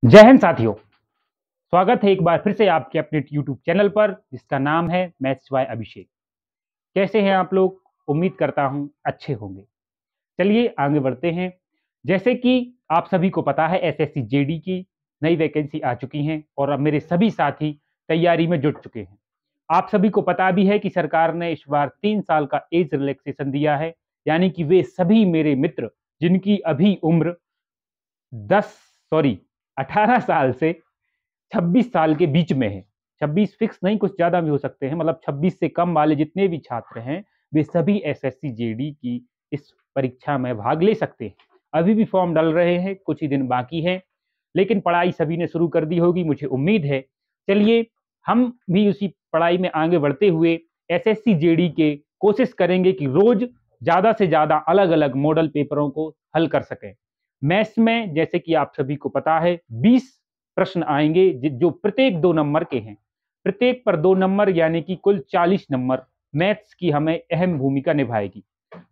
जय हिंद साथियों। स्वागत है एक बार फिर से आपके अपने यूट्यूब चैनल पर जिसका नाम है मैथ्स बाय अभिषेक। कैसे हैं आप लोग? उम्मीद करता हूं अच्छे होंगे। चलिए आगे बढ़ते हैं। जैसे कि आप सभी को पता है एसएससी जेडी की नई वैकेंसी आ चुकी हैं और अब मेरे सभी साथी तैयारी में जुट चुके हैं। आप सभी को पता भी है कि सरकार ने इस बार 3 साल का एज रिलैक्सेशन दिया है, यानी कि वे सभी मेरे मित्र जिनकी अभी उम्र 18 साल से 26 साल के बीच में है। 26 फिक्स नहीं, कुछ ज्यादा भी हो सकते हैं, मतलब 26 से कम वाले जितने भी छात्र हैं वे सभी एसएससी जेडी की इस परीक्षा में भाग ले सकते हैं। अभी भी फॉर्म डल रहे हैं, कुछ ही दिन बाकी हैं, लेकिन पढ़ाई सभी ने शुरू कर दी होगी, मुझे उम्मीद है। चलिए हम भी उसी पढ़ाई में आगे बढ़ते हुए एसएससी जेडी के कोशिश करेंगे कि रोज ज्यादा से ज्यादा अलग अलग मॉडल पेपरों को हल कर सकें। मैथ्स में जैसे कि आप सभी को पता है 20 प्रश्न आएंगे जो प्रत्येक 2 नंबर के हैं। प्रत्येक पर 2 नंबर यानी कि कुल 40 नंबर मैथ्स की हमें अहम भूमिका निभाएगी।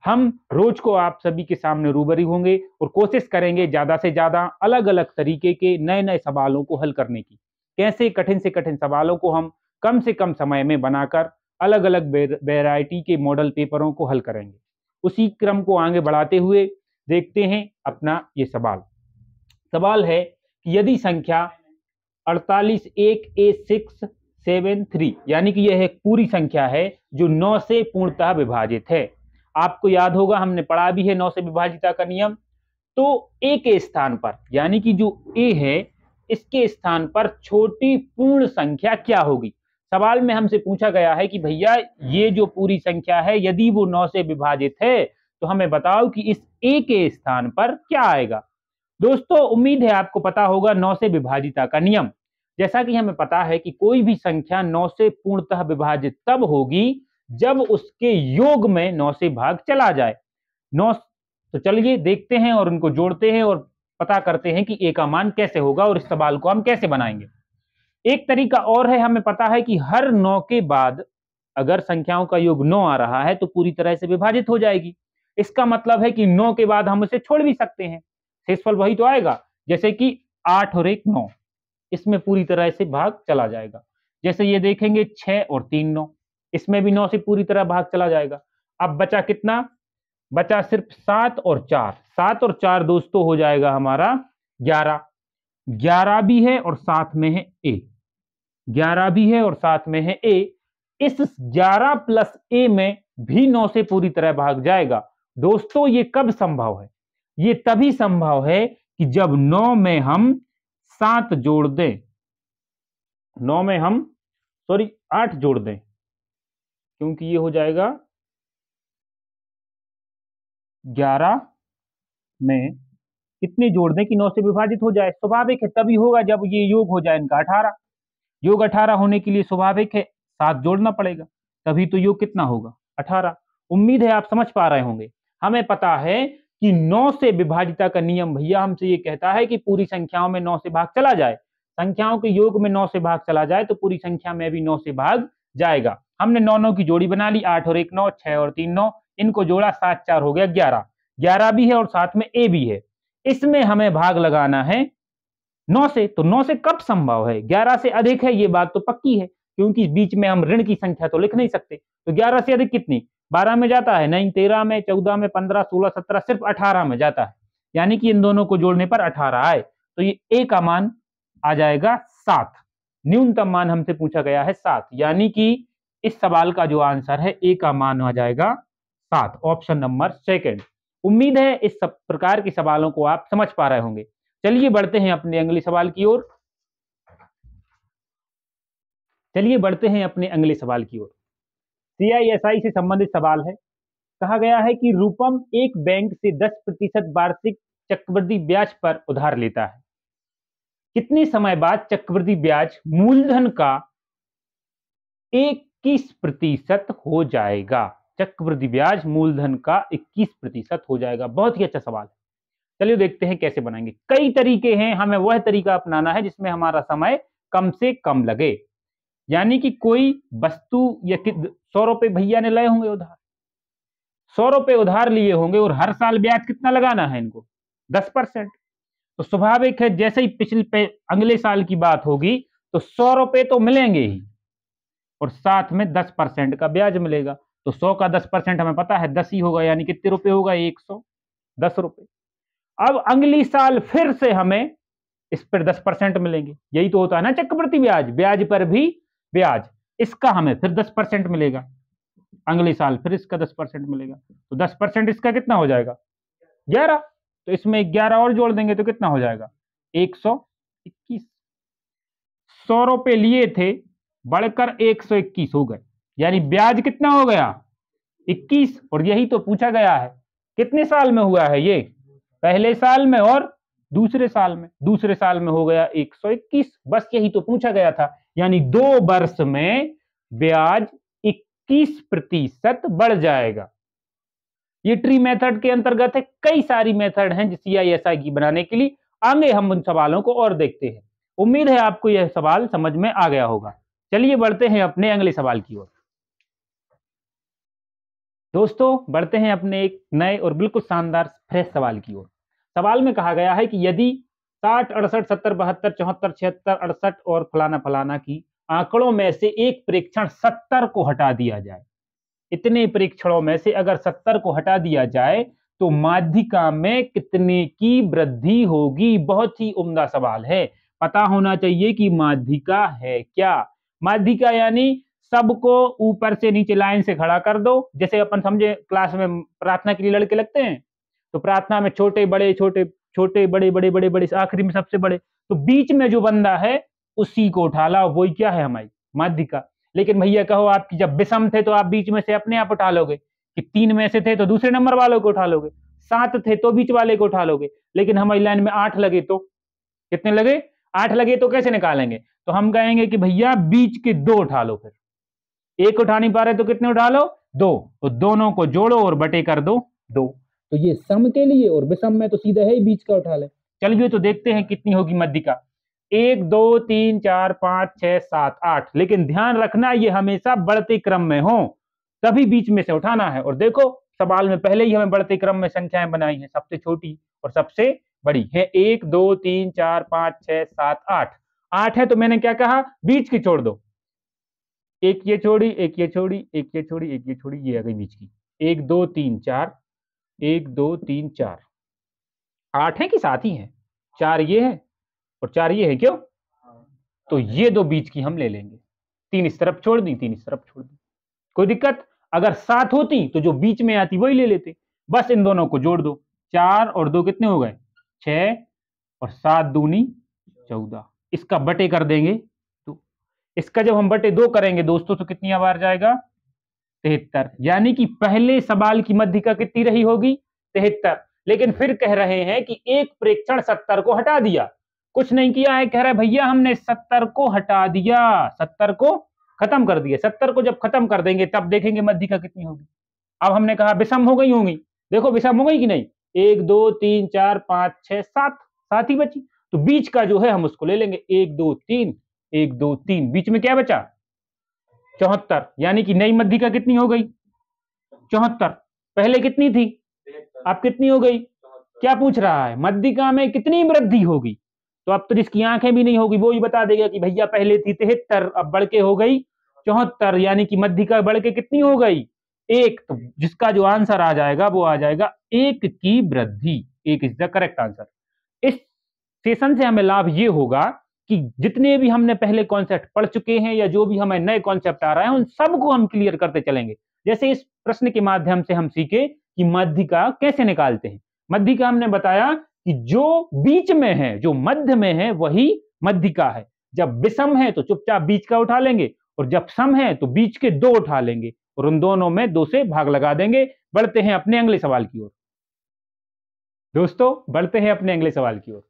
हम रोज को आप सभी के सामने रूबरू होंगे और कोशिश करेंगे ज्यादा से ज्यादा अलग अलग तरीके के नए नए सवालों को हल करने की। कैसे कठिन से कठिन सवालों को हम कम से कम समय में बनाकर अलग अलग वैरायटी के मॉडल पेपरों को हल करेंगे। उसी क्रम को आगे बढ़ाते हुए देखते हैं अपना ये सवाल। सवाल है कि यदि संख्या 48 यानी कि यह एक पूरी संख्या है जो 9 से पूर्णतः विभाजित है। आपको याद होगा, हमने पढ़ा भी है 9 से विभाजिता का नियम। तो ए के स्थान पर यानी कि जो ए है इसके स्थान पर छोटी पूर्ण संख्या क्या होगी। सवाल में हमसे पूछा गया है कि भैया ये जो पूरी संख्या है यदि वो 9 से विभाजित है तो हमें बताओ कि इस ए के स्थान पर क्या आएगा। दोस्तों उम्मीद है आपको पता होगा 9 से विभाजिता का नियम। जैसा कि हमें पता है कि कोई भी संख्या 9 से पूर्णतः विभाजित तब होगी जब उसके योग में 9 से भाग चला जाए। 9 तो चलिए देखते हैं और उनको जोड़ते हैं और पता करते हैं कि ए का मान कैसे होगा और इस सवाल को हम कैसे बनाएंगे। एक तरीका और है, हमें पता है कि हर 9 के बाद अगर संख्याओं का योग 9 आ रहा है तो पूरी तरह से विभाजित हो जाएगी। इसका मतलब है कि 9 के बाद हम उसे छोड़ भी सकते हैं, शेषफल वही तो आएगा। जैसे कि 8 और 1 9, इसमें पूरी तरह से भाग चला जाएगा। जैसे ये देखेंगे 6 और 3 9, इसमें भी 9 से पूरी तरह भाग चला जाएगा। अब बचा कितना? बचा सिर्फ 7 और 4। 7 और 4 दोस्तों हो जाएगा हमारा 11। 11 भी है और साथ में है ए। 11 भी है और साथ में है ए। इस 11 प्लस ए में भी 9 से पूरी तरह भाग जाएगा। दोस्तों ये कब संभव है? ये तभी संभव है कि जब 9 में हम 7 जोड़ दें, 9 में हम 8 जोड़ दें, क्योंकि ये हो जाएगा 11 में कितने जोड़ दें कि 9 से विभाजित हो जाए। स्वाभाविक है तभी होगा जब ये योग हो जाए इनका 18। योग 18 होने के लिए स्वाभाविक है 7 जोड़ना पड़ेगा, तभी तो योग कितना होगा 18। उम्मीद है आप समझ पा रहे होंगे। हमें पता है कि 9 से विभाजिता का नियम भैया हमसे ये कहता है कि पूरी संख्याओं में 9 से भाग चला जाए। संख्याओं के योग में 9 से भाग चला जाए तो पूरी संख्या में भी 9 से भाग जाएगा। हमने 9 9 की जोड़ी बना ली, 8 और 1 9, 6 और 3 9, इनको जोड़ा 7 4 हो गया 11। 11 भी है और साथ में ए भी है। इसमें हमें भाग लगाना है 9 से। तो 9 से कब संभव है? 11 से अधिक है, ये बात तो पक्की है, क्योंकि बीच में हम ऋण की संख्या तो लिख नहीं सकते। तो 11 से अधिक कितनी? 12 में जाता है? नहीं, 13 में, 14 में, 15, 16, 17, सिर्फ 18 में जाता है। यानी कि इन दोनों को जोड़ने पर 18 आए तो ये ए का मान आ जाएगा 7। न्यूनतम मान हमसे पूछा गया है 7, यानी कि इस सवाल का जो आंसर है ए का मान आ जाएगा 7, ऑप्शन नंबर सेकंड। उम्मीद है इस सब प्रकार के सवालों को आप समझ पा रहे होंगे। चलिए बढ़ते हैं अपने अगले सवाल की ओर। सीआईएसआई से संबंधित सवाल है। कहा गया है कि रूपम एक बैंक से 10% वार्षिक चक्रवृद्धि ब्याज पर उधार लेता है। कितने समय बाद चक्रवृद्धि ब्याज मूलधन का 21% हो जाएगा? चक्रवृद्धि ब्याज मूलधन का 21% हो जाएगा। बहुत ही अच्छा सवाल है। चलिए देखते हैं कैसे बनाएंगे। कई तरीके हैं, हमें वह तरीका अपनाना है जिसमें हमारा समय कम से कम लगे। यानी कि कोई वस्तु या 100 रुपए भैया ने लए होंगे उधार, 100 रुपए उधार लिए होंगे और हर साल ब्याज कितना लगाना है इनको? 10%। तो स्वाभाविक है जैसे ही पिछले अगले साल की बात होगी तो 100 रुपए तो मिलेंगे ही और साथ में 10% का ब्याज मिलेगा। तो 100 का 10% हमें पता है 10 ही होगा, यानी कितने रुपए होगा? 110 रुपए। अब अगली साल फिर से हमें इस पर 10% मिलेंगे। यही तो होता है ना चक्रवृद्धि ब्याज, ब्याज पर भी ब्याज। इसका हमें फिर 10% मिलेगा, अगले साल फिर इसका 10% मिलेगा। तो 10% इसका कितना हो जाएगा? 11। तो इसमें 11 और जोड़ देंगे तो कितना हो जाएगा? 121। 100 रुपए लिए थे, बढ़कर 121 हो गए, यानी ब्याज कितना हो गया? 21। और यही तो पूछा गया है। कितने साल में हुआ है ये? पहले साल में और दूसरे साल में। दूसरे साल में हो गया 121। बस यही तो पूछा गया था, यानी 2 वर्ष में ब्याज 21% बढ़ जाएगा। ये ट्री मेथड के अंतर्गत है। कई सारी मेथड हैं CISI की बनाने के लिए। आगे हम उन सवालों को और देखते हैं। उम्मीद है आपको यह सवाल समझ में आ गया होगा। चलिए बढ़ते हैं अपने अगले सवाल की ओर। दोस्तों बढ़ते हैं अपने एक नए और बिल्कुल शानदार फ्रेश सवाल की ओर। सवाल में कहा गया है कि यदि 60, 68, 70, 72, 74, 76, 68 और फलाना फलाना की आंकड़ों में से एक प्रेक्षण 70 को हटा दिया जाए, इतने परीक्षणों में से अगर 70 को हटा दिया जाए तो माध्यिका में कितने की वृद्धि होगी? बहुत ही उम्दा सवाल है। पता होना चाहिए कि माध्यिका है क्या। माध्यिका यानी सबको ऊपर से नीचे लाइन से खड़ा कर दो। जैसे अपन समझे क्लास में प्रार्थना के लिए लड़के लगते हैं, तो प्रार्थना में छोटे बड़े छोटे छोटे बड़े बड़े बड़े बड़े आखिरी में सबसे बड़े, तो बीच में जो बंदा है उसी को उठा लाओ, वही क्या है? हमारी माध्यिका। लेकिन भैया कहो आपकी जब विषम थे तो आप बीच में से अपने आप उठा लोगे, कि 3 में से थे तो दूसरे नंबर वालों को उठा लोगे, 7 थे तो बीच वाले को उठा लोगे। लेकिन हमारी लाइन में 8 लगे तो कितने लगे? 8 लगे तो कैसे निकालेंगे? तो हम कहेंगे कि भैया बीच के 2 उठा लो। फिर एक उठा नहीं पा रहे तो कितने उठा लो? 2। तो दोनों को जोड़ो और बटे कर दो 2। तो ये सम के लिए, और विषम में तो सीधा है ही बीच का उठा ले। चलिए तो देखते हैं कितनी होगी माध्यिका। 1 2 3 4 5 6 7 8। लेकिन ध्यान रखना ये हमेशा बढ़ते क्रम में हो, तभी बीच में से उठाना है। और देखो सवाल में पहले ही हमें बढ़ते क्रम में संख्याएं बनाई है, सबसे छोटी और सबसे बड़ी है। 1 2 3 4 5 6 7 8। 8 है तो मैंने क्या कहा? बीच की छोड़ दो। एक ये छोड़ी, एक ये छोड़ी, एक ये छोड़ी, एक ये छोड़ी, ये आ गई बीच की। 1 2 3 4, 1 2 3 4। 8 है कि 7 ही है? 4 ये है और 4 ये है, क्यों? तो ये 2 बीच की हम ले लेंगे। 3 इस तरफ छोड़ दी, 3 इस तरफ छोड़ दी, कोई दिक्कत? अगर 7 होती तो जो बीच में आती वही ले लेते। बस इन दोनों को जोड़ दो। 4 और 2 कितने हो गए? 6 और 7 दूनी 14। इसका बटे कर देंगे तो इसका जब हम बटे 2 करेंगे दोस्तों तो कितनी बार जाएगा? 73। यानी कि पहले सवाल की माध्यिका कितनी रही होगी? 73। लेकिन फिर कह रहे हैं कि एक प्रेक्षण 70 को हटा दिया। कुछ नहीं किया है, कह रहा है भैया हमने 70 को हटा दिया, 70 को खत्म कर दिया। 70 को जब खत्म कर देंगे तब देखेंगे माध्यिका कितनी होगी। अब हमने कहा विषम हो गई होंगी, देखो विषम हो गई कि नहीं? 1 2 3 4 5 6 7, 7 ही बची। तो बीच का जो है हम उसको ले लेंगे। 1 2 3, 1 2 3, बीच में क्या बचा? 74। यानी कि नई माध्यिका कितनी हो गई? 74। पहले कितनी थी? अब कितनी हो गई? क्या पूछ रहा है? माध्यिका में कितनी वृद्धि होगी? तो अब तो जिसकी आंखें भी नहीं होगी वो ही बता देगा कि भैया पहले थी 73, अब बढ़ के हो गई 74। यानी कि माध्यिका बढ़ के कितनी हो गई? 1। तो जिसका जो आंसर आ जाएगा वो आ जाएगा 1 की वृद्धि। 1 इज द करेक्ट आंसर। इस सेशन से हमें लाभ ये होगा कि जितने भी हमने पहले कॉन्सेप्ट पढ़ चुके हैं या जो भी हमें नए कॉन्सेप्ट आ रहे हैं उन सबको हम क्लियर करते चलेंगे। जैसे इस प्रश्न के माध्यम से हम सीखे कि माध्यिका कैसे निकालते हैं। माध्यिका हमने बताया कि जो बीच में है, जो मध्य में है वही माध्यिका है। जब विषम है तो चुपचाप बीच का उठा लेंगे, और जब सम है तो बीच के 2 उठा लेंगे और उन दोनों में 2 से भाग लगा देंगे। बढ़ते हैं अपने अगले सवाल की ओर। दोस्तों बढ़ते हैं अपने अगले सवाल की ओर।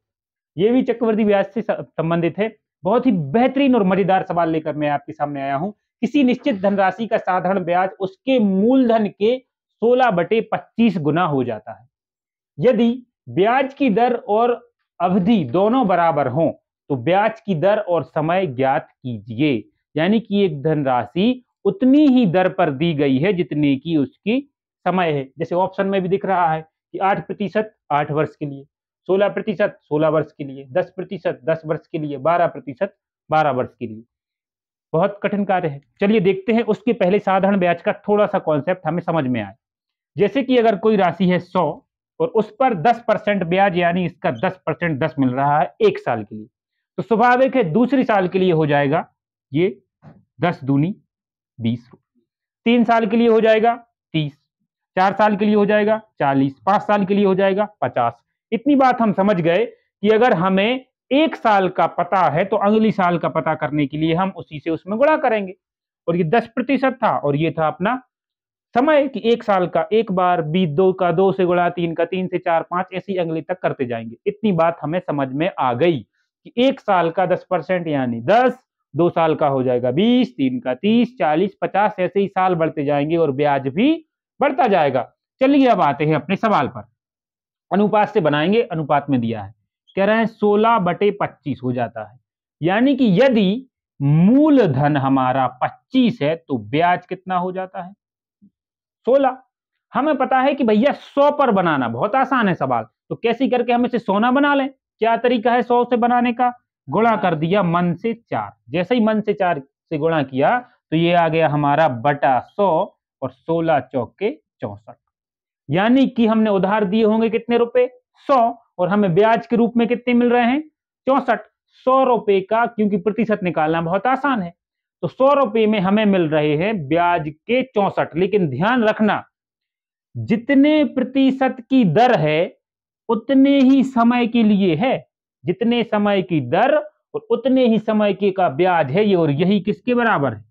ये भी चक्रवृद्धि ब्याज से संबंधित है। बहुत ही बेहतरीन और मजेदार सवाल लेकर मैं आपके सामने आया हूं। किसी निश्चित धनराशि का साधारण ब्याज उसके मूलधन के 16/25 गुना हो जाता है। यदि ब्याज की दर और अवधि दोनों बराबर हों तो ब्याज की दर और समय ज्ञात कीजिए। यानी कि एक धनराशि उतनी ही दर पर दी गई है जितनी की उसकी समय है। जैसे ऑप्शन में भी दिख रहा है कि 8% 8 वर्ष के लिए, 16% 16 वर्ष के लिए, 10% 10 वर्ष के लिए, 12% 12 वर्ष के लिए। बहुत कठिन कार्य है। चलिए देखते हैं उसके पहले साधारण ब्याज का थोड़ा सा कॉन्सेप्ट हमें समझ में आए। जैसे कि अगर कोई राशि है 100 और उस पर 10% ब्याज यानी इसका 10% 10 मिल रहा है 1 साल के लिए, तो स्वाभाविक है दूसरी साल के लिए हो जाएगा ये 10 दूनी 20, 3 साल के लिए हो जाएगा 30, 4 साल के लिए हो जाएगा 40, 5 साल के लिए हो जाएगा 50। इतनी बात हम समझ गए कि अगर हमें 1 साल का पता है तो अगली साल का पता करने के लिए हम उसी से उसमें गुणा करेंगे। और ये 10% था और ये था अपना समय कि 1 साल का एक बार, 2 का 2 से गुणा, 3 का 3 से 4, 5 ऐसे ही अगले तक करते जाएंगे। इतनी बात हमें समझ में आ गई कि 1 साल का 10% यानी 10, 2 साल का हो जाएगा 20, 3 का 30, 40, 50 ऐसे ही साल बढ़ते जाएंगे और ब्याज भी बढ़ता जाएगा। चलिए अब आते हैं अपने सवाल पर। अनुपात से बनाएंगे, अनुपात में दिया है, कह रहे हैं 16/25 हो जाता है। यानी कि यदि मूलधन हमारा 25 है तो ब्याज कितना हो जाता है 16। हमें पता है कि भैया 100 पर बनाना बहुत आसान है सवाल, तो कैसे करके हम इसे 100 ना बना लें। क्या तरीका है 100 से बनाने का, गुणा कर दिया मन से 4। जैसे ही मन से 4 से गुणा किया तो ये आ गया हमारा बटा 100 और 16 चौके 64। यानी कि हमने उधार दिए होंगे कितने रुपए 100 और हमें ब्याज के रूप में कितने मिल रहे हैं 64। 100 रुपए का, क्योंकि प्रतिशत निकालना बहुत आसान है, तो 100 रुपए में हमें मिल रहे हैं ब्याज के 64। लेकिन ध्यान रखना जितने प्रतिशत की दर है उतने ही समय के लिए है, जितने समय की दर और उतने ही समय के का ब्याज है ये, और यही किसके बराबर है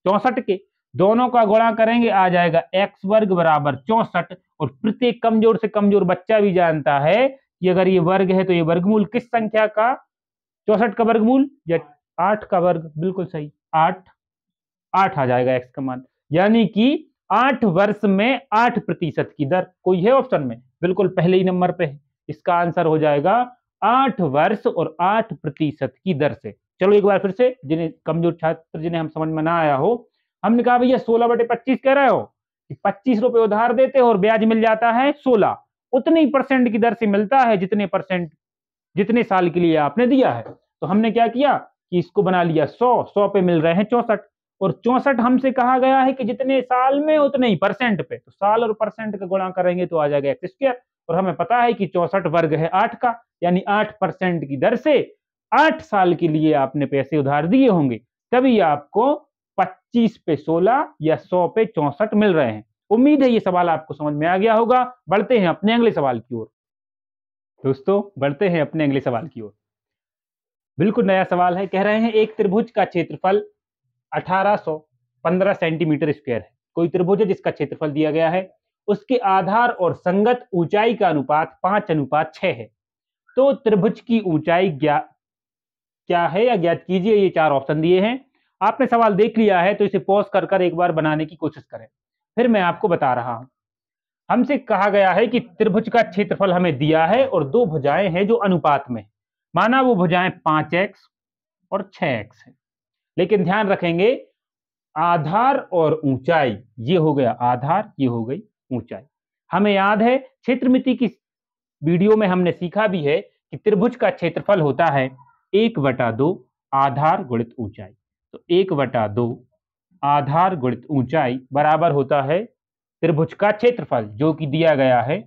64 के। दोनों का गुणा करेंगे आ जाएगा x वर्ग बराबर 64। और प्रत्येक कमजोर से कमजोर बच्चा भी जानता है कि अगर ये वर्ग है तो ये वर्गमूल किस संख्या का 64 का वर्गमूल या 8 का वर्ग, बिल्कुल सही 8 आ जाएगा x का मान। यानी कि 8 वर्ष में 8% की दर। कोई है ऑप्शन में, बिल्कुल पहले ही नंबर पे है। इसका आंसर हो जाएगा 8 वर्ष और 8% की दर से। चलो एक बार फिर से, जिन्हें कमजोर छात्र जिन्हें हम समझ में ना आया हो, हमने कहा भैया 16/25 कह रहे हो कि 25 रुपए उधार देते हो और ब्याज मिल जाता है 16, उतनी परसेंट की दर से मिलता है जितने साल के लिए आपने दिया है। तो हमने क्या किया कि इसको बना लिया 100 पे मिल रहे हैं 64, और 64 हमसे कहा गया है कि जितने साल में उतने ही परसेंट पे, तो साल और परसेंट का गुणा करेंगे तो आ जाएगा एक्स स्क्वायर। और हमें पता है कि 64 वर्ग है 8 का, यानी 8% की दर से 8 साल के लिए आपने पैसे उधार दिए होंगे, तभी आपको 25 पे 16 या 100 पे 64 मिल रहे हैं। उम्मीद है ये सवाल आपको समझ में आ गया होगा। बढ़ते हैं अपने अगले सवाल की ओर। दोस्तों बढ़ते हैं अपने अगले सवाल की ओर। बिल्कुल नया सवाल है, कह रहे हैं एक त्रिभुज का क्षेत्रफल 1815 सेंटीमीटर स्क्वायर है। कोई त्रिभुज है जिसका क्षेत्रफल दिया गया है, उसके आधार और संगत ऊंचाई का अनुपात 5:6 है। तो त्रिभुज की ऊंचाई क्या है या ज्ञात कीजिए। ये 4 ऑप्शन दिए हैं। आपने सवाल देख लिया है तो इसे पॉज कर एक बार बनाने की कोशिश करें, फिर मैं आपको बता रहा हूं। हमसे कहा गया है कि त्रिभुज का क्षेत्रफल हमें दिया है और 2 भुजाएं हैं जो अनुपात में, माना वो भुजाएं 5x और 6x है। लेकिन ध्यान रखेंगे आधार और ऊंचाई, ये हो गया आधार, ये हो गई ऊंचाई। हमें याद है क्षेत्रमिति की वीडियो में हमने सीखा भी है कि त्रिभुज का क्षेत्रफल होता है 1/2 आधार गुणित ऊंचाई। तो 1/2 आधार गुणित ऊंचाई बराबर होता है त्रिभुज का क्षेत्रफल, जो कि दिया गया है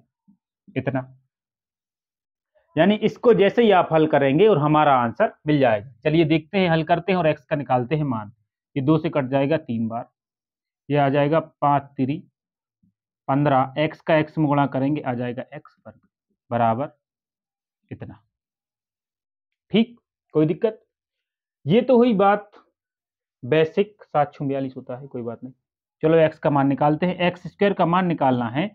इतना। यानी इसको जैसे ही आप हल करेंगे और हमारा आंसर मिल जाएगा। चलिए देखते हैं, हल करते हैं और x का निकालते हैं मान। ये 2 से कट जाएगा 3 बार, ये आ जाएगा 5 3 15, x का x में गुणा करेंगे आ जाएगा x वर्ग बराबर इतना। ठीक, कोई दिक्कत? ये तो हुई बात बेसिक, 742 होता है, कोई बात नहीं। चलो x का मान निकालते हैं। x स्क्वायर का मान निकालना है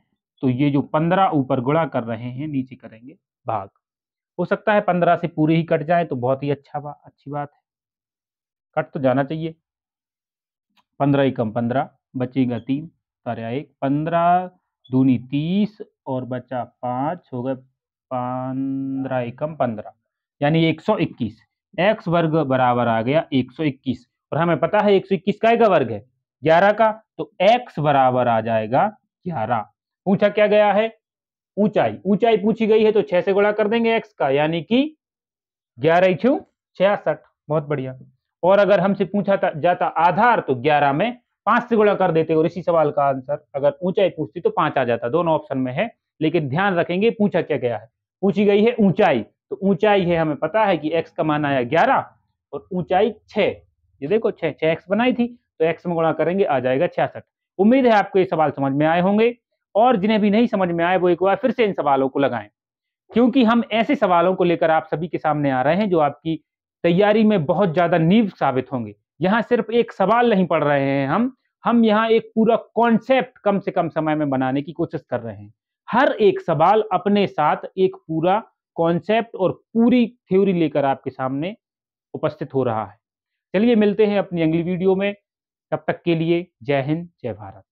तो ये जो 15 ऊपर गुणा कर रहे हैं नीचे करेंगे भाग। हो सकता है 15 से पूरे ही कट जाए तो बहुत ही अच्छी बात है, कट तो जाना चाहिए। 15 कम 15 बचेगा 3 तारा 1, 15 दूनी 30 और बचा 5, हो गए 15 कम 15 यानी 121। x वर्ग बराबर आ गया 121, और हमें पता है 121 का वर्ग है 11 का, तो x बराबर आ जाएगा 11। पूछा क्या गया है ऊंचाई, ऊंचाई पूछी गई है तो 6 से गुणा कर देंगे x का, यानी कि 11 × 66। बहुत बढ़िया। और अगर हमसे पूछा जाता आधार तो 11 में 5 से गुणा कर देते और इसी सवाल का आंसर अगर ऊंचाई पूछती तो 5 आ जाता। दोनों ऑप्शन में है, लेकिन ध्यान रखेंगे पूछा क्या गया है। पूछी गई है ऊंचाई, तो ऊंचाई है, हमें पता है कि x का मान आया 11 और ऊंचाई 6। ये देखो 6x बनाई थी तो x में गुणा करेंगे आ जाएगा 66। उम्मीद है आपको ये सवाल समझ में आए होंगे, और जिन्हें भी नहीं समझ में आए वो एक बार फिर से इन सवालों को लगाएं, क्योंकि हम ऐसे सवालों को लेकर आप सभी के सामने आ रहे हैं जो आपकी तैयारी में बहुत ज्यादा नींव साबित होंगे। यहाँ सिर्फ एक सवाल नहीं पढ़ रहे हैं हम यहाँ एक पूरा कॉन्सेप्ट कम से कम समय में बनाने की कोशिश कर रहे हैं। हर एक सवाल अपने साथ एक पूरा कॉन्सेप्ट और पूरी थ्योरी लेकर आपके सामने उपस्थित हो रहा है। चलिए मिलते हैं अपनी अगली वीडियो में, तब तक के लिए जय हिंद, जय भारत।